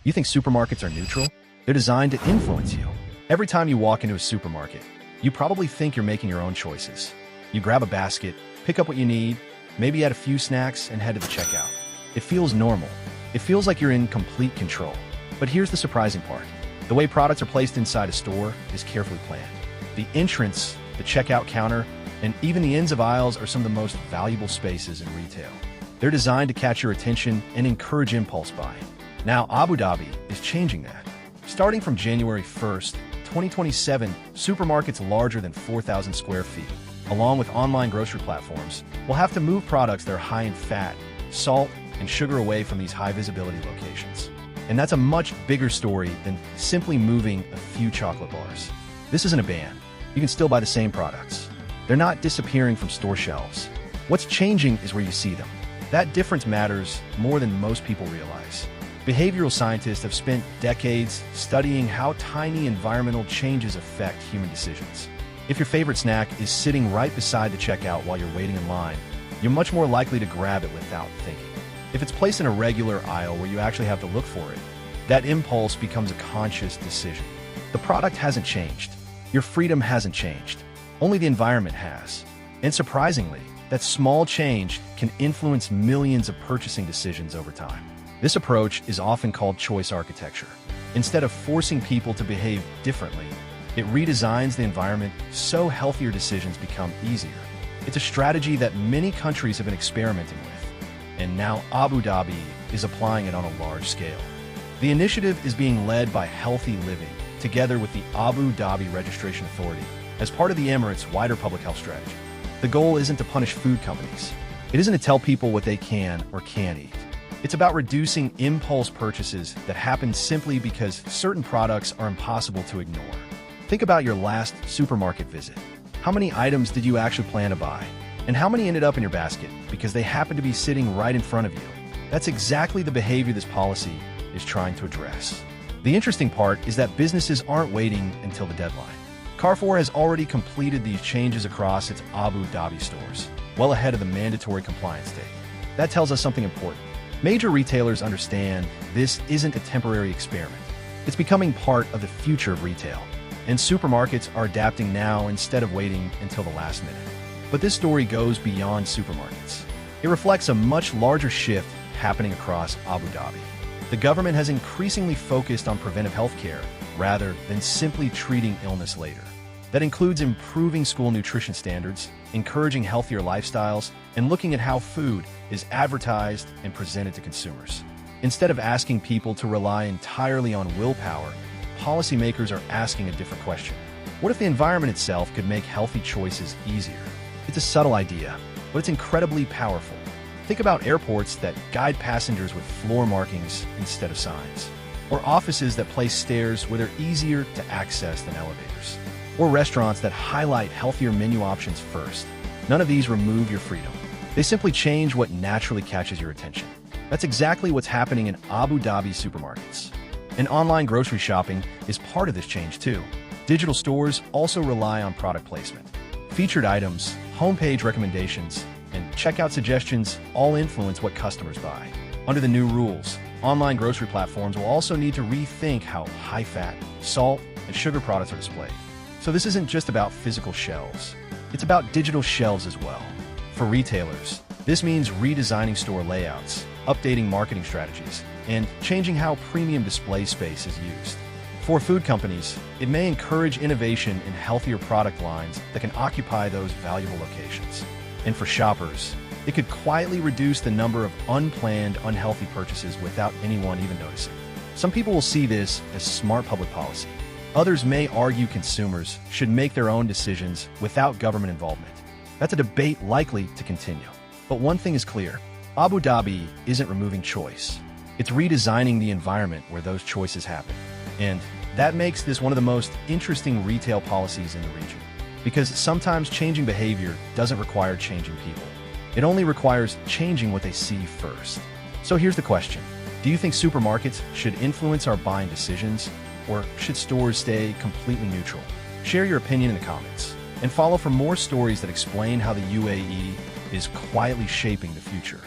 You think supermarkets are neutral? They're designed to influence you. Every time you walk into a supermarket, you probably think you're making your own choices. You grab a basket, pick up what you need, maybe add a few snacks, and head to the checkout. It feels normal. It feels like you're in complete control. But here's the surprising part. The way products are placed inside a store is carefully planned. The entrance, the checkout counter, and even the ends of aisles are some of the most valuable spaces in retail. They're designed to catch your attention and encourage impulse buying. Now, Abu Dhabi is changing that. Starting from January 1st, 2027, supermarkets larger than 4,000 square feet, along with online grocery platforms, will have to move products that are high in fat, salt, and sugar away from these high-visibility locations. And that's a much bigger story than simply moving a few chocolate bars. This isn't a ban. You can still buy the same products. They're not disappearing from store shelves. What's changing is where you see them. That difference matters more than most people realize. Behavioral scientists have spent decades studying how tiny environmental changes affect human decisions. If your favorite snack is sitting right beside the checkout while you're waiting in line, you're much more likely to grab it without thinking. If it's placed in a regular aisle where you actually have to look for it, that impulse becomes a conscious decision. The product hasn't changed. Your freedom hasn't changed. Only the environment has. And surprisingly, that small change can influence millions of purchasing decisions over time. This approach is often called choice architecture. Instead of forcing people to behave differently, it redesigns the environment so healthier decisions become easier. It's a strategy that many countries have been experimenting with, and now Abu Dhabi is applying it on a large scale. The initiative is being led by Healthy Living, together with the Abu Dhabi Registration Authority, as part of the Emirates' wider public health strategy. The goal isn't to punish food companies. It isn't to tell people what they can or can't eat. It's about reducing impulse purchases that happen simply because certain products are impossible to ignore. Think about your last supermarket visit. How many items did you actually plan to buy? And how many ended up in your basket because they happen to be sitting right in front of you? That's exactly the behavior this policy is trying to address. The interesting part is that businesses aren't waiting until the deadline. Carrefour has already completed these changes across its Abu Dhabi stores, well ahead of the mandatory compliance date. That tells us something important. Major retailers understand this isn't a temporary experiment. It's becoming part of the future of retail, and supermarkets are adapting now instead of waiting until the last minute. But this story goes beyond supermarkets. It reflects a much larger shift happening across Abu Dhabi. The government has increasingly focused on preventive health care rather than simply treating illness later. That includes improving school nutrition standards, encouraging healthier lifestyles, and looking at how food is advertised and presented to consumers. Instead of asking people to rely entirely on willpower, policymakers are asking a different question. What if the environment itself could make healthy choices easier? It's a subtle idea, but it's incredibly powerful. Think about airports that guide passengers with floor markings instead of signs, or offices that place stairs where they're easier to access than elevators, or restaurants that highlight healthier menu options first. None of these remove your freedom. They simply change what naturally catches your attention. That's exactly what's happening in Abu Dhabi supermarkets. And online grocery shopping is part of this change too. Digital stores also rely on product placement. Featured items, homepage recommendations, and checkout suggestions all influence what customers buy. Under the new rules, online grocery platforms will also need to rethink how high-fat, salt, and sugar products are displayed. So this isn't just about physical shelves. It's about digital shelves as well. For retailers, this means redesigning store layouts, updating marketing strategies, and changing how premium display space is used. For food companies, it may encourage innovation in healthier product lines that can occupy those valuable locations. And for shoppers, it could quietly reduce the number of unplanned, unhealthy purchases without anyone even noticing. Some people will see this as smart public policy. Others may argue consumers should make their own decisions without government involvement. That's a debate likely to continue. But one thing is clear, Abu Dhabi isn't removing choice. It's redesigning the environment where those choices happen. And that makes this one of the most interesting retail policies in the region. Because sometimes changing behavior doesn't require changing people. It only requires changing what they see first. So here's the question. Do you think supermarkets should influence our buying decisions, or should stores stay completely neutral? Share your opinion in the comments, and follow for more stories that explain how the UAE is quietly shaping the future.